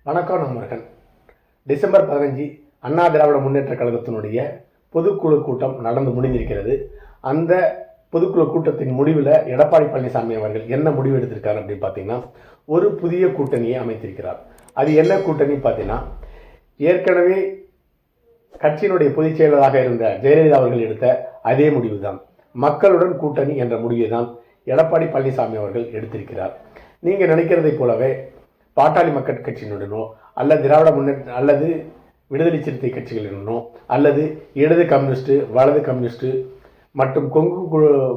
வணக்கம் நண்பர்கள். டிசம்பர் 15 அண்ணா திராவிட முன்னேற்ற கழகத்தினுடைய பொதுக்குழு கூட்டம் நடந்து முடிந்திருக்கிறது. அந்த பொதுக்குழு கூட்டத்தின் முடிவில் எடப்பாடி பழனிசாமி அவர்கள் என்ன முடிவு எடுத்திருக்காரு அப்படின்னு பார்த்தீங்கன்னா, ஒரு புதிய கூட்டணியை அமைத்திருக்கிறார். அது என்ன கூட்டணி பார்த்தீங்கன்னா, ஏற்கனவே கட்சியினுடைய பொதுச் செயலராக இருந்த ஜெயலலிதா அவர்கள் எடுத்த அதே முடிவு தான், மக்களுடன் கூட்டணி என்ற முடிவை தான் எடப்பாடி பழனிசாமி அவர்கள் எடுத்திருக்கிறார். நீங்கள் நினைக்கிறதை போலவே பாட்டாளி மக்கள் கட்சியினுடனோ அல்லது திராவிட முன்னேற்ற அல்லது விடுதலை சிறுத்தை கட்சிகளுடனோ அல்லது இடது கம்யூனிஸ்ட், வலது கம்யூனிஸ்ட் மற்றும்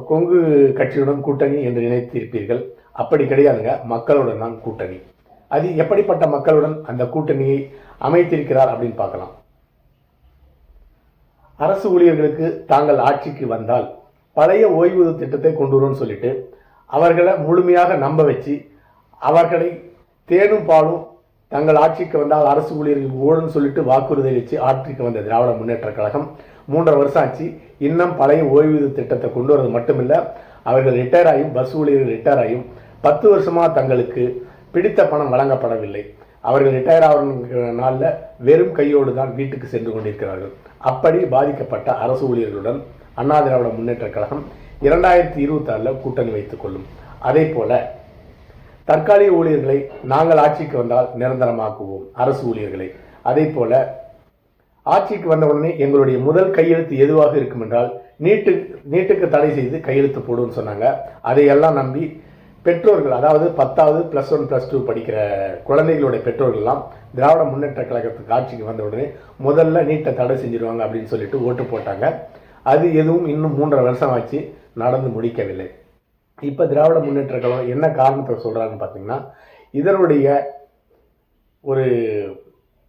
கொங்கு கட்சியுடன் கூட்டணி என்று நினைத்திருப்பீர்கள். அப்படி கிடையாதுங்க, மக்களுடன் தான் கூட்டணி. அது எப்படிப்பட்ட மக்களுடன் அந்த கூட்டணியை அமைத்திருக்கிறார் அப்படின்னு பார்க்கலாம். அரசு ஊழியர்களுக்கு தாங்கள் ஆட்சிக்கு வந்தால் பழைய ஓய்வூதிய திட்டத்தை கொண்டு வரும்னு சொல்லிட்டு அவர்களை முழுமையாக நம்ப வச்சு அவர்களை தேனும் பாலும் தங்கள் ஆட்சிக்கு வந்தால் அரசு ஊழியர்களுக்கு ஓடுன்னு சொல்லிட்டு வாக்குறுதி வச்சு ஆட்சிக்கு வந்த திராவிட முன்னேற்ற கழகம் 3.5 வருஷம் ஆச்சு. இன்னும் பழைய ஓய்வூதிய திட்டத்தை கொண்டு வரது மட்டுமில்லை, அவர்கள் ரிட்டையர் ஆகியும் பஸ் ஊழியர்கள் ரிட்டையர் ஆகியும் 10 வருஷமாக தங்களுக்கு பிடித்த பணம் வழங்கப்படவில்லை. அவர்கள் ரிட்டையர் ஆகிற நாளில் வெறும் கையோடு தான் வீட்டுக்கு சென்று கொண்டிருக்கிறார்கள். அப்படி பாதிக்கப்பட்ட அரசு ஊழியர்களுடன் அண்ணா திராவிட முன்னேற்ற கழகம் 2026 கூட்டணி வைத்துக் கொள்ளும். அதே போல தற்காலிக ஊழியர்களை நாங்கள் ஆட்சிக்கு வந்தால் நிரந்தரமாக்குவோம் அரசு ஊழியர்களை. அதே போல ஆட்சிக்கு வந்தவுடனே எங்களுடைய முதல் கையெழுத்து எதுவாக இருக்கும் என்றால் நீட்டுக்கு தடை செய்து கையெழுத்து போடுன்னு சொன்னாங்க. அதையெல்லாம் நம்பி பெற்றோர்கள், அதாவது 10வது +1 +2 படிக்கிற குழந்தைகளுடைய பெற்றோர்கள்லாம் திராவிட முன்னேற்ற கழகத்துக்கு ஆட்சிக்கு வந்த உடனே முதல்ல நீட்டை தடை செஞ்சிருவாங்க அப்படின்னு சொல்லிட்டு ஓட்டு போட்டாங்க. அது எதுவும் இன்னும் 3.5 வருஷம் ஆச்சு, நடந்து முடிக்கவில்லை. இப்போ திராவிட முன்னேற்ற கழகம் என்ன காரணத்தை சொல்கிறாங்கன்னு பார்த்தீங்கன்னா, இதனுடைய ஒரு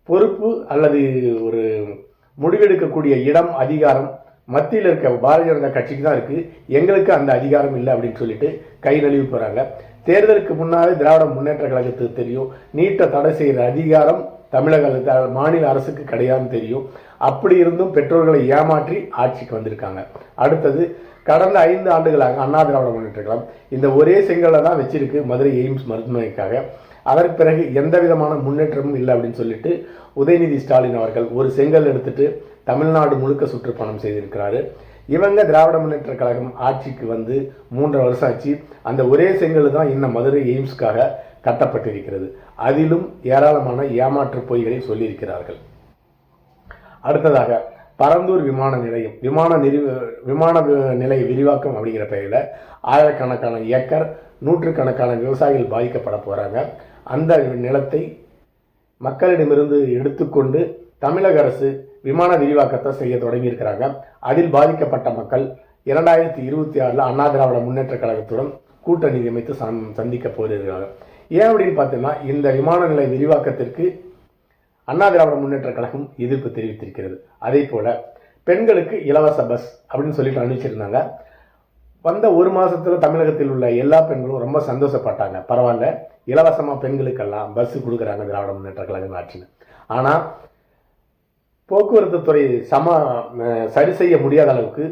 பொறுப்பு அல்லது ஒரு முடிவெடுக்கக்கூடிய இடம், அதிகாரம் மத்தியில் இருக்க பாரதிய ஜனதா கட்சிக்கு தான் இருக்குது, எங்களுக்கு அந்த அதிகாரம் இல்லை அப்படின்னு சொல்லிட்டு கை நழுவி போகிறாங்க. தேர்தலுக்கு முன்னாலே திராவிட முன்னேற்ற கழகத்துக்கு தெரியும், நீட்டை தடை செய்கிற அதிகாரம் தமிழக மாநில அரசுக்கு கிடையாதுன்னு தெரியும். அப்படி இருந்தும் பெற்றோர்களை ஏமாற்றி ஆட்சிக்கு வந்திருக்காங்க. அடுத்தது, கடந்த 5 ஆண்டுகளாக அண்ணா திராவிட முன்னேற்ற கழகம் இந்த ஒரே செங்கலை தான் வச்சிருக்கு மதுரை எய்ம்ஸ் மருத்துவமனைக்காக. அதற்கு பிறகு எந்த விதமான முன்னேற்றமும் இல்லை அப்படின்னு சொல்லிட்டு உதயநிதி ஸ்டாலின் அவர்கள் ஒரு செங்கல் எடுத்துட்டு தமிழ்நாடு முழுக்க சுற்றுப்பயணம் செய்திருக்கிறாரு. இவங்க திராவிட முன்னேற்ற கழகம் ஆட்சிக்கு வந்து 3.5 வருஷம் ஆச்சு. அந்த ஒரே செங்கல் தான் இன்னும் மதுரை எய்ம்ஸ்க்காக கட்டப்பட்டிருக்கிறது. அதிலும் ஏராளமான ஏமாற்று பொய்களை சொல்லியிருக்கிறார்கள். அடுத்ததாக, பரந்தூர் விமான நிலையம் விமான நிலைய விரிவாக்கம் அப்படிங்கிற பெயரில் ஆயிரக்கணக்கான ஏக்கர், நூற்றுக்கணக்கான விவசாயிகள் பாதிக்கப்பட போகிறாங்க. அந்த நிலத்தை மக்களிடமிருந்து எடுத்துக்கொண்டு தமிழக அரசு விமான விரிவாக்கத்தை செய்ய தொடங்கியிருக்கிறாங்க. அதில் பாதிக்கப்பட்ட மக்கள் 2026 அண்ணா திராவிட முன்னேற்ற கழகத்துடன் கூட்டணி அமைத்து சந்திக்க போகிறார்கள். ஏன் அப்படின்னு பார்த்தீங்கன்னா, இந்த விமான நிலைய விரிவாக்கத்திற்கு அண்ணா திராவிட முன்னேற்ற கழகம் எதிர்ப்பு தெரிவித்திருக்கிறது. அதே போல பெண்களுக்கு இலவச பஸ் அப்படின்னு சொல்லிட்டு அனுப்பிச்சிருந்தாங்க. வந்த 1 மாதத்தில் தமிழகத்தில் உள்ள எல்லா பெண்களும் ரொம்ப சந்தோஷப்பட்டாங்க. பரவாயில்ல, இலவசமாக பெண்களுக்கெல்லாம் பஸ் கொடுக்குறாங்க திராவிட முன்னேற்ற கழகம் ஆட்சின்னு. ஆனால் போக்குவரத்து துறை சரி செய்ய முடியாத அளவுக்கு,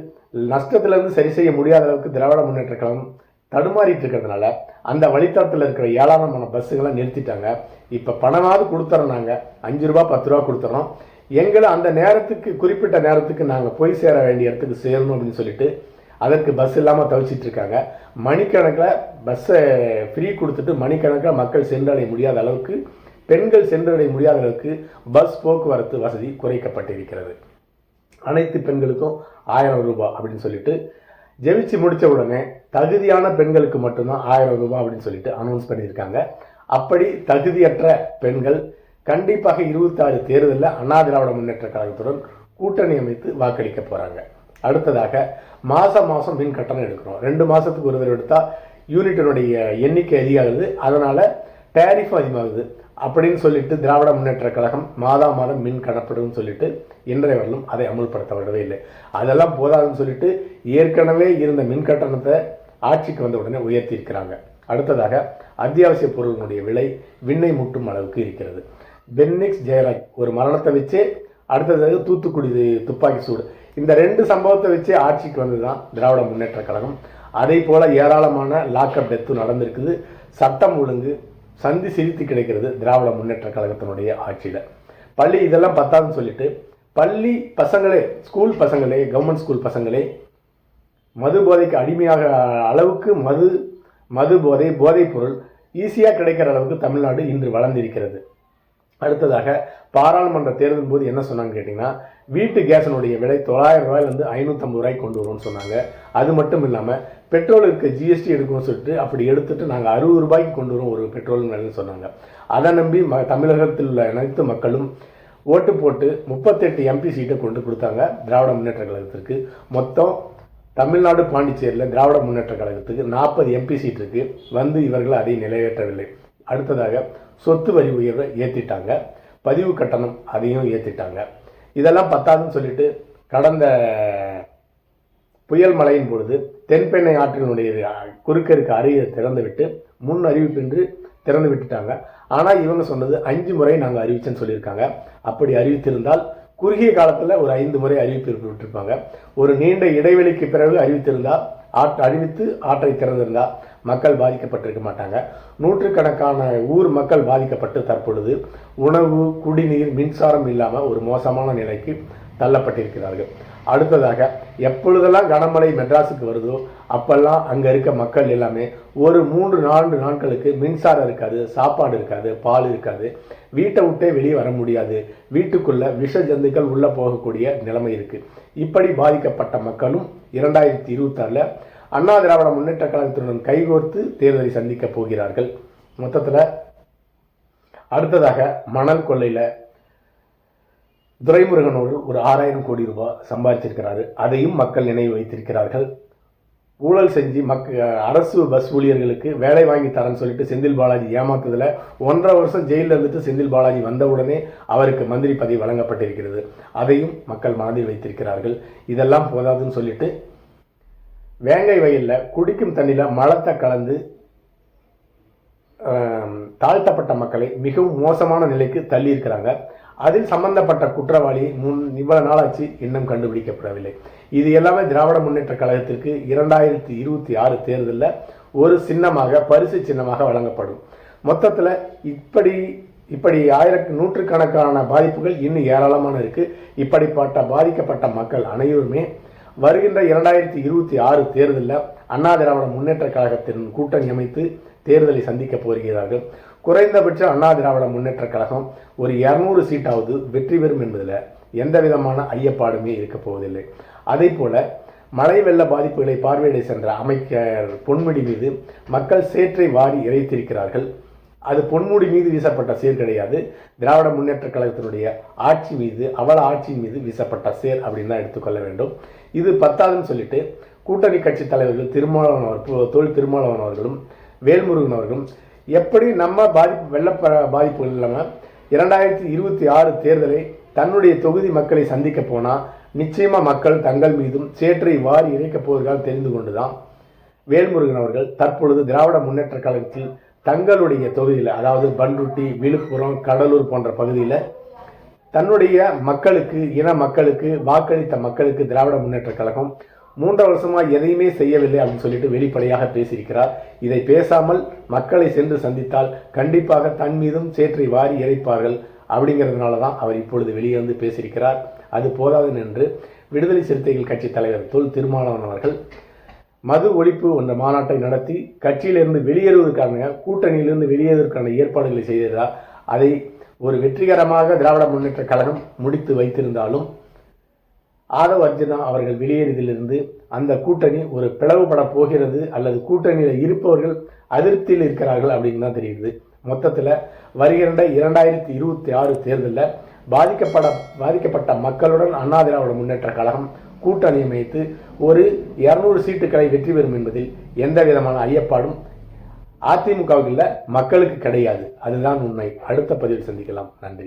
நஷ்டத்திலிருந்து சரி செய்ய முடியாத அளவுக்கு திராவிட முன்னேற்ற கழகம் தடுமாறிட்டு இருக்கிறதுனால அந்த வழித்தடத்தில் இருக்கிற ஏராளமான பஸ்ஸுகளை நிறுத்திட்டாங்க. இப்போ பணமாவது கொடுத்துறோம், 5 ரூபா 10 ரூபா கொடுத்துறோம், எங்களை அந்த நேரத்துக்கு குறிப்பிட்ட நேரத்துக்கு நாங்கள் போய் சேர வேண்டிய இடத்துக்கு சேரணும் அப்படின்னு சொல்லிட்டு அதற்கு பஸ் இல்லாமல் தவிச்சிட்டு இருக்காங்க. மணிக்கணக்கில் பஸ்ஸை ஃப்ரீ கொடுத்துட்டு மணிக்கணக்கில் மக்கள் சென்றடைய முடியாத அளவுக்கு, பெண்கள் சென்றடைய முடியாத அளவுக்கு பஸ் போக்குவரத்து வசதி குறைக்கப்பட்டிருக்கிறது. அனைத்து பெண்களுக்கும் 1000 ரூபாய் அப்படின்னு சொல்லிட்டு ஜெயிச்சு முடித்த உடனே தகுதியான பெண்களுக்கு மட்டும்தான் 1000 ரூபாய் அப்படின்னு சொல்லிட்டு அனௌன்ஸ் பண்ணியிருக்காங்க. அப்படி தகுதியற்ற பெண்கள் கண்டிப்பாக 26 தேர்தலில் அண்ணா திராவிட முன்னேற்ற கழகத்துடன் கூட்டணி அமைத்து வாக்களிக்க போகிறாங்க. அடுத்ததாக, மாதம் மின் கட்டணம் எடுக்கிறோம். 2 மாதத்துக்கு ஒரு தடவை எடுத்தால் யூனிட்டினுடைய எண்ணிக்கை அதிகாகுது, அதனால் டேரிஃப் அதிகமாகுது அப்படின்னு சொல்லிட்டு திராவிட முன்னேற்ற கழகம் மாதம் மின் கட்டப்படும் சொல்லிட்டு இன்றைய வரலும் அதை அமுல்படுத்தப்படவே இல்லை. அதெல்லாம் போதாதுன்னு சொல்லிட்டு ஏற்கனவே இருந்த மின் கட்டணத்தை ஆட்சிக்கு வந்த உடனே உயர்த்தியிருக்கிறாங்க. அடுத்ததாக, அத்தியாவசிய பொருளுடைய விலை விண்ணை முட்டும் அளவுக்கு இருக்கிறது. பென்னிக்ஸ் ஜெயராஜ் ஒரு மரணத்தை வச்சே, அடுத்ததாக தூத்துக்குடி துப்பாக்கி சூடு, இந்த 2 சம்பவத்தை வச்சே ஆட்சிக்கு வந்தது தான் திராவிட முன்னேற்ற கழகம். அதே போல் ஏராளமான லாக்அப் டெத்து நடந்திருக்குது. சட்டம் ஒழுங்கு சந்தி சிரித்து கிடைக்கிறது திராவிட முன்னேற்ற கழகத்தினுடைய ஆட்சியில். பள்ளி இதெல்லாம் பத்தாதுன்னு சொல்லிட்டு பள்ளி பசங்களே, ஸ்கூல் பசங்களே, கவர்மெண்ட் ஸ்கூல் பசங்களே மது போதைக்கு அடிமையாக அளவுக்கு மது போதை, போதைப் பொருள் ஈஸியாக கிடைக்கிற அளவுக்கு தமிழ்நாடு இன்று வளர்ந்திருக்கிறது. அடுத்ததாக பாராளுமன்ற தேர்தலின் போது என்ன சொன்னாங்கன்னு கேட்டிங்கன்னா, வீட்டு கேஸினுடைய விலை 900 ரூபாயிலிருந்து 550 ரூபாய்க்கு கொண்டு வருவோம்னு சொன்னாங்க. அது மட்டும் இல்லாமல் பெட்ரோலுக்கு ஜிஎஸ்டி எடுக்கணும்னு சொல்லிட்டு அப்படி எடுத்துட்டு நாங்கள் 60 ரூபாய்க்கு கொண்டு வரோம் ஒரு பெட்ரோல் விலைன்னு சொன்னாங்க. அதை நம்பி தமிழகத்தில் உள்ள அனைத்து மக்களும் ஓட்டு போட்டு 38 எம்பி சீட்டை கொண்டு கொடுத்தாங்க திராவிட முன்னேற்ற கழகத்திற்கு. மொத்தம் தமிழ்நாடு பாண்டிச்சேரியில் திராவிட முன்னேற்ற கழகத்துக்கு 40 எம்பி சீட் இருக்கு. இவர்கள் அதை நிறைவேற்றவில்லை. அடுத்ததாக சொத்து வரி உயர்வை ஏற்றிட்டாங்க, பதிவு கட்டணம் அதையும் ஏற்றிட்டாங்க. இதெல்லாம் பத்தாதுன்னு சொல்லிட்டு கடந்த புயல் மழையின் பொழுது தென்பெண்ணை ஆற்றினுடைய குறுக்க இருக்க அருகே திறந்து விட்டு முன் அறிவிப்பின்றி திறந்து விட்டுட்டாங்க. ஆனால் இவங்க சொன்னது 5 முறை நாங்கள் அறிவிச்சேன்னு சொல்லியிருக்காங்க. அப்படி அறிவித்திருந்தால் குறுகிய காலத்தில் ஒரு 5 முறை அறிவிப்பு விட்டுருப்பாங்க. ஒரு நீண்ட இடைவெளிக்கு பிறகு அறிவித்து ஆற்றை திறந்திருந்தால் மக்கள் பாதிக்கப்பட்டிருக்க மாட்டாங்க. நூற்றுக்கணக்கான ஊர் மக்கள் பாதிக்கப்பட்டு தற்பொழுது உணவு, குடிநீர், மின்சாரம் இல்லாமல் ஒரு மோசமான நிலைக்கு தள்ளப்பட்டிருக்கிறார்கள். அடுத்ததாக எப்பொழுதெல்லாம் கனமழை மெட்ராஸுக்கு வருதோ அப்பெல்லாம் அங்கே இருக்க மக்கள் எல்லாமே ஒரு 3-4 நாட்களுக்கு மின்சாரம் இருக்காது, சாப்பாடு இருக்காது, பால் இருக்காது, வீட்டை விட்டே வெளியே வர முடியாது, வீட்டுக்குள்ள விஷ ஜந்துக்கள் உள்ள போகக்கூடிய நிலைமை இருக்கு. இப்படி பாதிக்கப்பட்ட மக்களும் 2026 அண்ணா திராவிட முன்னேற்ற கழகத்துடன் கைகோர்த்து தேர்தலை சந்திக்க போகிறார்கள். மொத்தத்தில் அடுத்ததாக மணல் கொள்ளையில் துரைமுருகன் ஒரு 6000 கோடி ரூபாய் சம்பாதிச்சிருக்கிறாரு. அதையும் மக்கள் நினைவு வைத்திருக்கிறார்கள். ஊழல் செஞ்சு அரசு பஸ் ஊழியர்களுக்கு வேலை வாங்கி தரேன்னு சொல்லிட்டு செந்தில் பாலாஜி ஏமாத்துதில் 1.5 வருஷம் ஜெயிலில் இருந்துட்டு செந்தில் பாலாஜி வந்தவுடனே அவருக்கு மந்திரி பதவி வழங்கப்பட்டிருக்கிறது. அதையும் மக்கள் மனதில் வைத்திருக்கிறார்கள். இதெல்லாம் போதாதுன்னு சொல்லிட்டு வேங்கை வயலில் குடிக்கும் தண்ணியில் மலத்தை கலந்து தாழ்த்தப்பட்ட மக்களை மிகவும் மோசமான நிலைக்கு தள்ளி இருக்கிறாங்க. அதில் சம்பந்தப்பட்ட குற்றவாளி இவ்வளவு நாளாச்சு இன்னும் கண்டுபிடிக்கப்படவில்லை. இது எல்லாமே திராவிட முன்னேற்ற கழகத்திற்கு 2026 தேர்தலில் ஒரு சின்னமாக, பரிசு சின்னமாக வழங்கப்படும். மொத்தத்தில் இப்படி நூற்றுக்கணக்கான பாதிப்புகள் இன்னும் ஏராளமான இருக்கு. இப்படிப்பட்ட பாதிக்கப்பட்ட மக்கள் அனைவருமே வருகின்ற 2026 தேர்தலில் அண்ணா திராவிட முன்னேற்ற கழகத்தின் கூட்டணி அமைத்து தேர்தலை சந்திக்க போகிறார்கள். குறைந்தபட்சம் அண்ணா திராவிட முன்னேற்ற கழகம் ஒரு 200 சீட்டாவது வெற்றி பெறும் என்பதில் எந்த விதமான ஐயப்பாடுமே இருக்க போவதில்லை. அதே போல மழை வெள்ள பாதிப்புகளை பார்வையிட சென்ற அமைச்சர் பொன்முடி மீது மக்கள் சேற்றை வாரி இறைத்திருக்கிறார்கள். அது பொன்முடி மீது வீசப்பட்ட சேர் கிடையாது, திராவிட முன்னேற்ற கழகத்தினுடைய ஆட்சி மீது, அவள ஆட்சியின் மீது வீசப்பட்ட சேர் அப்படின்னு தான் எடுத்துக்கொள்ள வேண்டும். இது பத்தாதுன்னு சொல்லிட்டு கூட்டணி கட்சி தலைவர்கள் திருமாவளவன் அவர்களும் வேல்முருகன் அவர்களும் எப்படி நம்ம வெள்ள பாதிப்புகள் இல்லாமல் 2026 தேர்தலை தன்னுடைய தொகுதி மக்களை சந்திக்க போனால் நிச்சயமா மக்கள் தங்கள் மீதும் சேற்றை வாரி இறைக்கப் போவதால் தெரிந்து கொண்டுதான் வேல்முருகன் அவர்கள் தற்பொழுது திராவிட முன்னேற்ற கழகத்தில் தங்களுடைய தொகுதியில், அதாவது பண்ருட்டி, விழுப்புரம், கடலூர் போன்ற பகுதியில் தன்னுடைய மக்களுக்கு, இன மக்களுக்கு, வாக்களித்த மக்களுக்கு திராவிட முன்னேற்ற கழகம் 3 வருஷமா எதையுமே செய்யவில்லை அப்படின்னு சொல்லிட்டு வெளிப்படையாக பேசியிருக்கிறார். இதை பேசாமல் மக்களை சென்று சந்தித்தால் கண்டிப்பாக தன் மீதும் சேற்றை வாரி இறைப்பார்கள். அப்படிங்கிறதுனால தான் அவர் இப்பொழுது வெளியே வந்து பேசியிருக்கிறார். அது போதாது என்று விடுதலை சிறுத்தைகள் கட்சி தலைவர் திருமாவளவன் அவர்கள் மது ஒழிப்பு என்ற மாநாட்டை நடத்தி கட்சியிலிருந்து வெளியேறுவதற்கான, கூட்டணியிலிருந்து வெளியேறுவதற்கான ஏற்பாடுகளை செய்ததால் அதை ஒரு வெற்றிகரமாக திராவிட முன்னேற்ற கழகம் முடித்து வைத்திருந்தாலும் ஆதவ் அர்ஜுனா அவர்கள் வெளியேறியதிலிருந்து அந்த கூட்டணி ஒரு பிளவுபட போகிறது, அல்லது கூட்டணியில் இருப்பவர்கள் அதிருப்தியில் இருக்கிறார்கள் அப்படின்னு தான் தெரியுது. மொத்தத்தில் வருகின்ற 2026 தேர்தலில் பாதிக்கப்பட்ட மக்களுடன் அண்ணா திராவிட முன்னேற்ற கழகம் கூட்டணி அமைத்து ஒரு 200 சீட்டுகளை வெற்றி பெறும் என்பதில் எந்த விதமான ஐயப்பாடும் அதிமுகவில் மக்களுக்கு கிடையாது. அதுதான் உண்மை. அடுத்த பதிவில் சந்திக்கலாம். நன்றி.